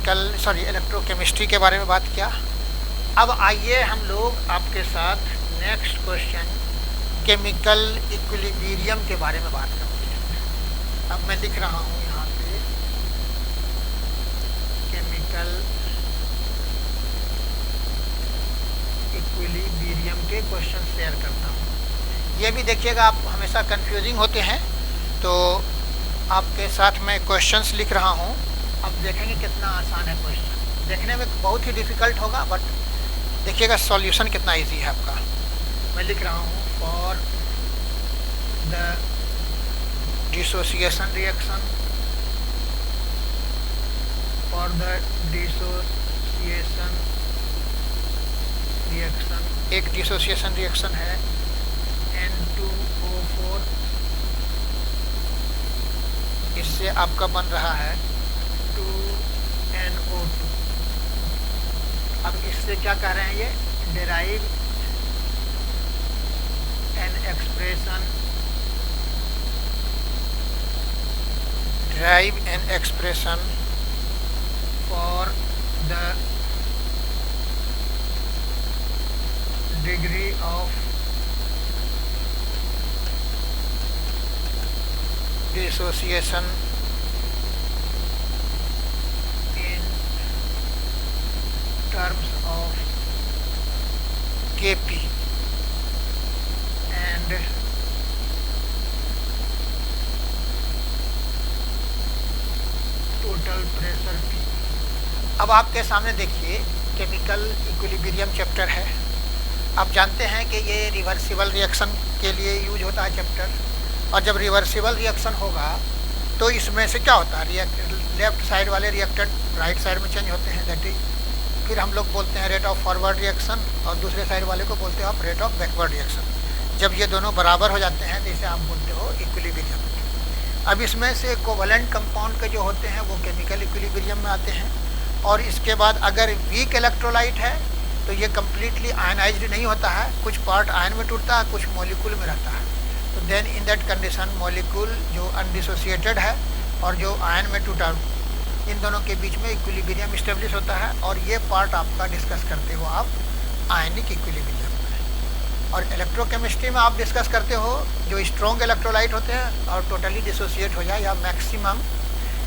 Electrochemistry के बारे में बात किया। अब आइए हम लोग आपके साथ नेक्स्ट क्वेश्चन केमिकल इक्विलिब्रियम के बारे में बात करते हैं। अब मैं लिख रहा हूँ यहाँ पे केमिकल इक्विलिब्रियम के क्वेश्चन शेयर करता हूँ। ये भी देखिएगा, आप हमेशा कंफ्यूजिंग होते हैं, तो आपके साथ मैं क्वेश्चंस लिख रहा हूँ। अब देखेंगे कितना आसान है क्वेश्चन। देखने में बहुत ही डिफ़िकल्ट होगा, बट देखिएगा सॉल्यूशन कितना इजी है आपका। मैं लिख रहा हूँ for the dissociation reaction, for the dissociation reaction, एक डिसोसिएशन रिएक्शन है N2O4, इससे आपका बन रहा है 2NO2। अब इससे क्या कह रहे हैं, ये derive an expression for the degree of dissociation in terms of Kp and total pressure P। अब आपके सामने देखिए केमिकल इक्विलिब्रियम चैप्टर है। आप जानते हैं कि ये रिवर्सिबल रिएक्शन के लिए यूज होता है चैप्टर, और जब रिवर्सिबल रिएक्शन होगा तो इसमें से क्या होता है, लेफ्ट साइड वाले रिएक्टेंट राइट साइड में चेंज होते हैं, दैट इज फिर हम लोग बोलते हैं रेट ऑफ फॉरवर्ड रिएक्शन, और दूसरे साइड वाले को बोलते हो आप रेट ऑफ बैकवर्ड रिएक्शन। जब ये दोनों बराबर हो जाते हैं तो इसे आप बोलते हो इक्विलिब्रियम। अब इसमें से कोवलेंट कंपाउंड के जो होते हैं वो केमिकल इक्विलिब्रियम में आते हैं, और इसके बाद अगर वीक इलेक्ट्रोलाइट है तो ये कम्प्लीटली आयनाइज्ड नहीं होता है, कुछ पार्ट आयन में टूटता है, कुछ मॉलिक्यूल में रहता है। तो then in that condition molecule जो अनडिसोसिएटेड है और जो आयन में टूटा, इन दोनों के बीच में इक्विलिब्रियम इस्टेब्लिश होता है, और ये पार्ट आपका डिस्कस करते हो आप आयनिक इक्विलिब्रियम में। और इलेक्ट्रोकेमिस्ट्री में आप डिस्कस करते हो जो स्ट्रॉन्ग इलेक्ट्रोलाइट होते हैं और टोटली डिसोसिएट हो जाए या मैक्सिमम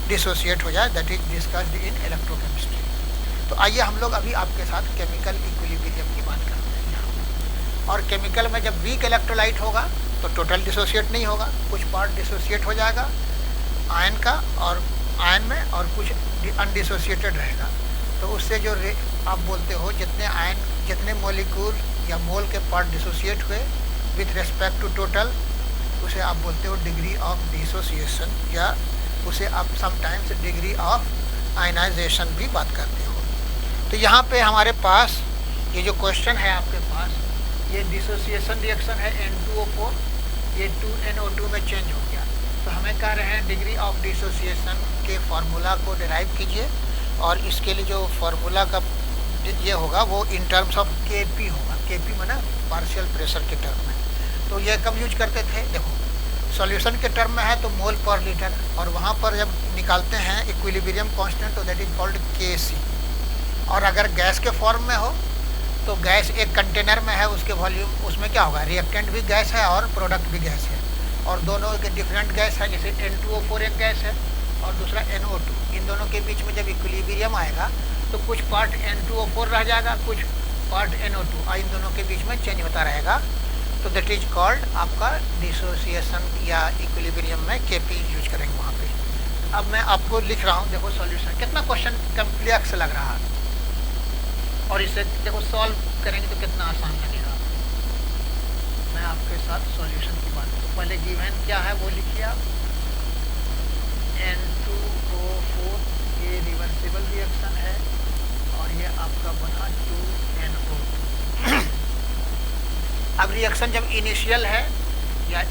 डिसोसिएट हो जाए, that is discussed in electrochemistry. तो आइए हम लोग अभी आपके साथ केमिकल इक्विलिब्रियम की बात करते हैं यहाँ। और केमिकल में जब वीक इलेक्ट्रोलाइट होगा तो टोटल डिसोसिएट नहीं होगा, कुछ पार्ट डिसोसिएट हो जाएगा आयन का और आयन में, और कुछ अनडिसोसिएटेड रहेगा। तो उससे जो आप बोलते हो जितने आयन, जितने मॉलिक्यूल या मोल के पार्ट डिसोसिएट हुए विथ रिस्पेक्ट टू टोटल, उसे आप बोलते हो डिग्री ऑफ डिसोसिएशन, या उसे आप समटाइम्स डिग्री ऑफ आयनाइजेशन भी बात करते हो। तो यहाँ पे हमारे पास ये जो क्वेश्चन है आपके पास, ये डिसोसिएशन रिएक्शन है N2O4, ये 2NO2 में चेंज हो गया। तो हमें कह रहे हैं डिग्री ऑफ डिसोसिएशन के फार्मूला को डिराइव कीजिए, और इसके लिए जो फार्मूला का ये होगा वो इन टर्म्स ऑफ Kp होगा। Kp माना पार्शियल प्रेशर के टर्म में। तो ये कब यूज करते थे, देखो सॉल्यूशन के टर्म में है तो मोल पर लीटर, और वहाँ पर जब निकालते हैं इक्विलिब्रियम कांस्टेंट तो दैट इज कॉल्ड Kc। और अगर गैस के फॉर्म में हो तो गैस एक कंटेनर में है, उसके वॉल्यूम, उसमें क्या होगा, रिएक्टेंट भी गैस है और प्रोडक्ट भी गैस है, और दोनों के डिफरेंट गैस है। जैसे N2O4 एक गैस है और दूसरा NO2, इन दोनों के बीच में जब इक्विलिब्रियम आएगा तो कुछ पार्ट N2O4 रह जाएगा, कुछ पार्ट NO2, और इन दोनों के बीच में चेंज होता रहेगा। तो दैट इज कॉल्ड आपका डिसोसिएशन, या इक्विलिब्रियम में Kp यूज करेंगे वहाँ पे। अब मैं आपको लिख रहा हूँ, देखो सॉल्यूशन कितना क्वेश्चन कम्प्लेक्स लग रहा है, और इसे देखो सॉल्व करेंगे तो कितना आसान लगेगा। मैं आपके साथ सॉल्यूशन की बात करूँ, पहले गिवन क्या है वो लिखिए आप। N2O4 ये रिवर्सिबल रिएक्शन है, और ये आपका बना 2NO2। अब रिएक्शन जब इनिशियल है, या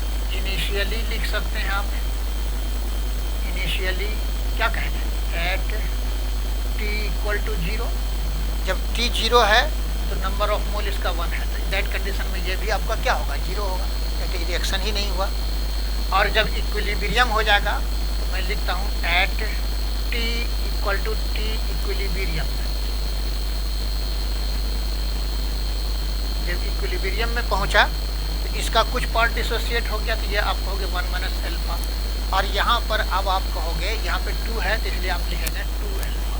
इनिशियली लिख सकते हैं आप, इनिशियली क्या कहेंगे, एट t=0। जब t 0 है तो नंबर ऑफ मोल इसका 1 है, तो दैट कंडीशन में ये भी आपका क्या होगा, 0 होगा, क्योंकि रिएक्शन ही नहीं हुआ। और जब इक्विलिब्रियम हो जाएगा तो मैं लिखता हूँ at t equal to T equilibrium. जब इक्विलिब्रियम में पहुंचा तो इसका कुछ पार्ट डिसोसिएट हो गया, तो ये आप कहोगे 1 माइनस अल्फा। और यहाँ पर अब आप कहोगे, यहाँ पे 2 है तो इसलिए आप लिखेंगे 2 अल्फा।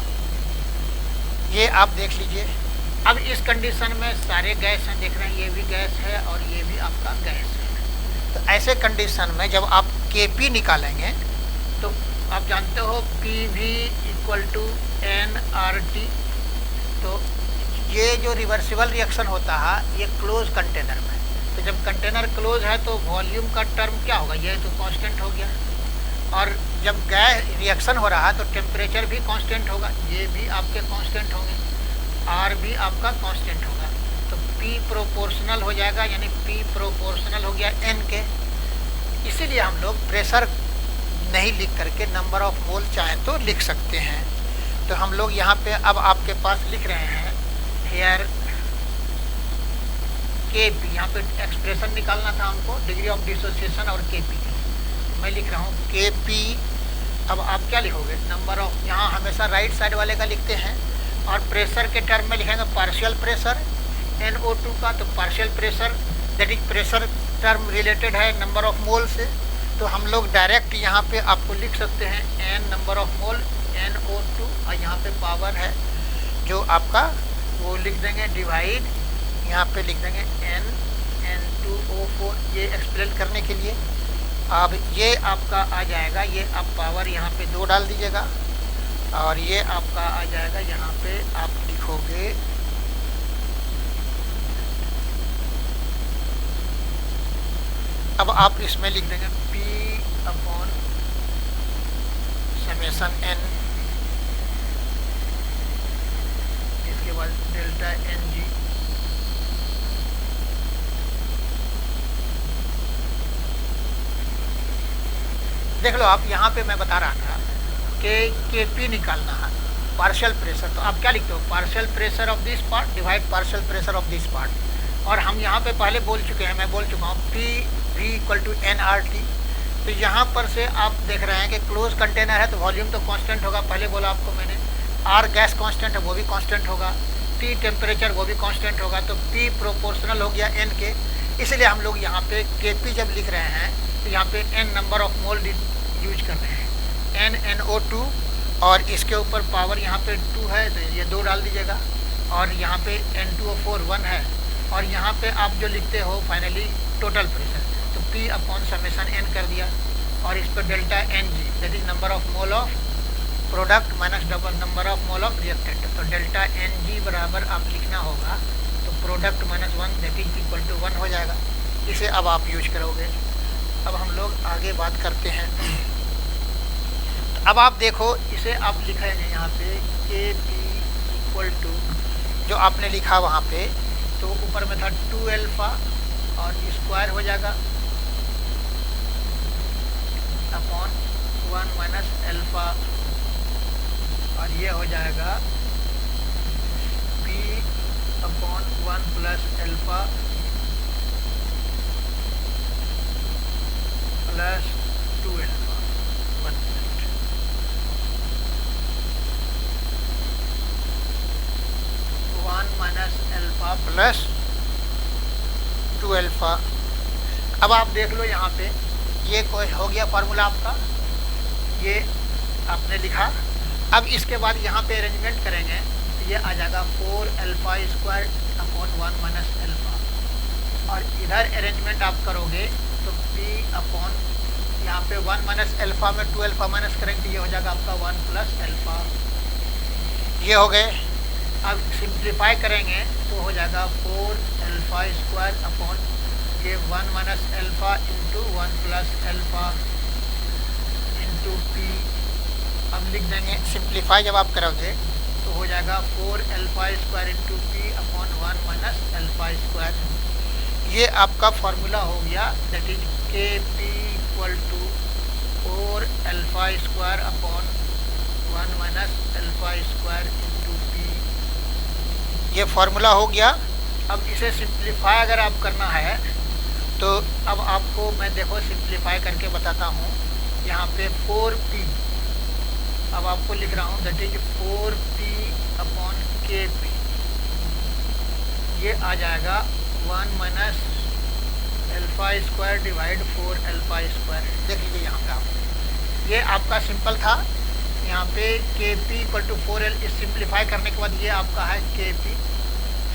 ये आप देख लीजिए। अब इस कंडीशन में सारे गैस हैं, देख रहे हैं, ये भी गैस है और ये भी आपका गैस है। तो ऐसे कंडीशन में जब आप Kp निकालेंगे तो आप जानते हो PV इक्वल टू nRT। तो ये जो रिवर्सिबल रिएक्शन होता है ये क्लोज कंटेनर में। तो जब कंटेनर क्लोज है तो वॉल्यूम का टर्म क्या होगा, ये तो कांस्टेंट हो गया। और जब गैस रिएक्शन हो रहा है तो टेम्परेचर भी कांस्टेंट होगा, ये भी आपके कांस्टेंट होंगे, R भी आपका कांस्टेंट होगा। तो P प्रोपोर्शनल हो जाएगा, यानी P प्रोपोर्शनल हो गया N के। इसीलिए हम लोग प्रेशर नहीं लिख करके नंबर ऑफ मोल चाहे तो लिख सकते हैं। तो हम लोग यहाँ पे अब आपके पास लिख रहे हैं हेयर Kp। यहाँ पे एक्सप्रेशन निकालना था हमको, डिग्री ऑफ डिसोसिएशन और Kp। मैं लिख रहा हूँ Kp। अब आप क्या लिखोगे, नंबर ऑफ, यहाँ हमेशा राइट साइड वाले का लिखते हैं, और प्रेशर के टर्म में लिखेंगे पार्शियल प्रेशर NO2 का। तो partial pressure that is pressure term related है नंबर ऑफ मोल से। तो हम लोग डायरेक्ट यहाँ पे आपको लिख सकते हैं n number of mole NO2, और यहाँ पे पावर है जो आपका वो लिख देंगे डिवाइड, यहाँ पे लिख देंगे N2O4, ये एक्सप्लेन करने के लिए। अब ये आपका आ जाएगा, ये आप पावर यहाँ पे 2 डाल दीजिएगा, और ये आपका आ जाएगा, यहाँ पे आप लिखोगे अब आप इसमें लिख देंगे P अपॉन समेशन N, इसके बाद डेल्टा NG। देख लो आप, यहाँ पे मैं बता रहा था कि Kp निकालना है पार्शियल प्रेशर। तो आप क्या लिखते हो, partial pressure of this part divide partial pressure of this part. और हम यहाँ पे पहले बोल चुके हैं, मैं बोल चुका हूँ PV इक्वल टू nRT। तो यहाँ पर से आप देख रहे हैं कि क्लोज कंटेनर है तो वॉल्यूम तो कांस्टेंट होगा, पहले बोला आपको मैंने। R गैस कांस्टेंट है, वो भी कांस्टेंट होगा। T टेम्परेचर, वो भी कांस्टेंट होगा। तो P प्रोपोर्शनल हो गया N के। इसलिए हम लोग यहाँ पे Kp जब लिख रहे हैं तो यहाँ पे N number of mole use कर रहे हैं, NNO2, और इसके ऊपर पावर यहाँ पे 2 है तो ये 2 डाल दीजिएगा, और यहाँ पे N2O4 1 है, और यहाँ पे आप जो लिखते हो फाइनली टोटल प्रेशर, तो P अपॉन समेशन N कर दिया, और इस पर delta NG that is number of mole of product minus double number of mole of reactant. तो डेल्टा NG बराबर आप लिखना होगा, तो product minus 1 that is equal to 1 हो जाएगा। इसे अब आप यूज करोगे। अब हम लोग आगे बात करते हैं। अब आप देखो, इसे आप लिखेंगे यहाँ पे Kp इक्वल टू जो आपने लिखा वहाँ पे, तो ऊपर में था 2 अल्फा और स्क्वायर हो जाएगा अपॉन 1 माइनस अल्फा, और ये हो जाएगा P upon 1 plus alpha plus 2 alpha 1 minute. Minus alpha plus 2 alpha. अब आप देख लो यहाँ पे, ये कोई हो गया फार्मूला आपका, ये आपने लिखा। अब इसके बाद यहाँ पे अरेंजमेंट करेंगे तो ये आ जाएगा 4 alpha square upon 1 minus alpha, और इधर अरेंजमेंट आप करोगे तो P अपॉन यहाँ पे 1 माइनस अल्फा में 2 अल्फा माइनस करेंगे तो ये हो जाएगा आपका 1 प्लस अल्फा। ये हो गए। अब सिंप्लीफाई करेंगे तो हो जाएगा 4 अल्फा स्क्वायर अपॉन ये 1 minus alpha into 1 plus alpha into P। अब लिख देंगे, सिंप्लीफाई जब आप करोगे तो हो जाएगा 4 alpha square into P upon 1 minus alpha square. ये आपका फार्मूला हो गया, that is Kp equal to 4 alpha square upon 1 minus alpha square into P। ये फार्मूला हो गया। अब इसे सिंप्लीफाई अगर आप करना है तो अब आपको मैं देखो सिंप्लीफाई करके बताता हूँ। यहाँ पे 4P अब आपको लिख रहा हूँ दैट इज 4p/kp, ये आ जाएगा 1 minus alpha square divide 4 alpha square. देख लीजिए यहाँ पे आप, ये आपका सिंपल था। यहाँ पे kp इक्वल टू 4l, इस सिंप्लीफाई करने के बाद ये आपका है kp,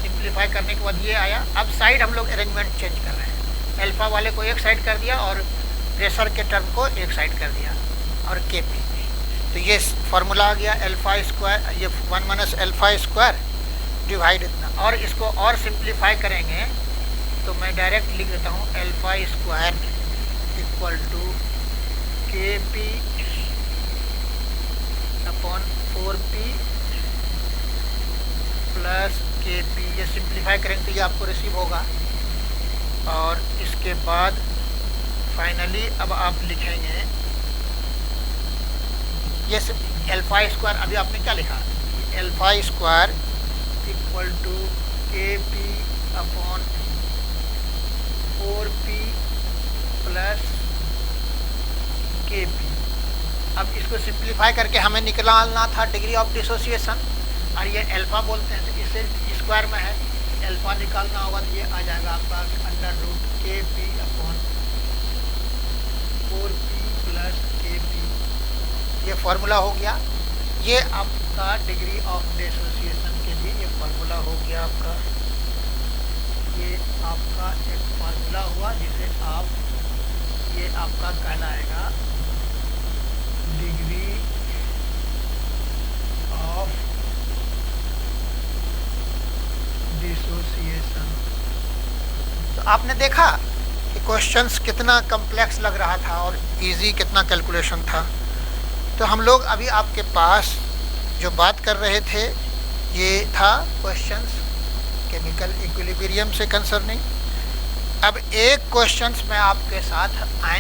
सिंप्लीफाई करने के बाद ये आया। अब साइड हम लोग अरेंजमेंट चेंज कर रहे हैं, अल्फा वाले को एक साइड कर दिया और प्रेशर के टर्म को एक साइड कर दिया और kp, तो ये फार्मूला आ गया अल्फा स्क्वायर, ये 1 माइनस अल्फा स्क्वायर डिवाइड इतना। और इसको और सिंप्लीफाई करेंगे तो मैं डायरेक्ट लिख देता हूँ alpha square equal to kp upon 4p plus kp। ये सिंप्लीफाई करेंगे तो ये आपको रिसीव होगा। और इसके बाद फाइनली अब आप लिखेंगे ये अल्फा स्क्वायर, अभी आपने क्या लिखा, alpha square equal to kp upon 4p plus kp। अब इसको सिंप्लीफाई करके हमें निकालना था डिग्री ऑफ डिसोसिएशन, और ये अल्फा बोलते हैं तो इससे स्क्वायर में है, अल्फा निकालना होगा तो ये आ जाएगा आपका under root kp upon 4p plus kp। ये फार्मूला हो गया। ये आपका डिग्री ऑफ डिसोसिएशन के लिए ये फार्मूला हो गया आपका, ये आपका एक फार्मूला हुआ जिसे आप, ये आपका कहलाएगा डिग्री ऑफ डिसोसिएशन। तो आपने देखा कि क्वेश्चंस कितना कॉम्प्लेक्स लग रहा था और इजी कितना कैलकुलेशन था। तो हम लोग अभी आपके पास जो बात कर रहे थे ये था क्वेश्चंस केमिकल इक्विलिब्रियम से कंसर्निंग। अब एक क्वेश्चंस मैं आपके साथ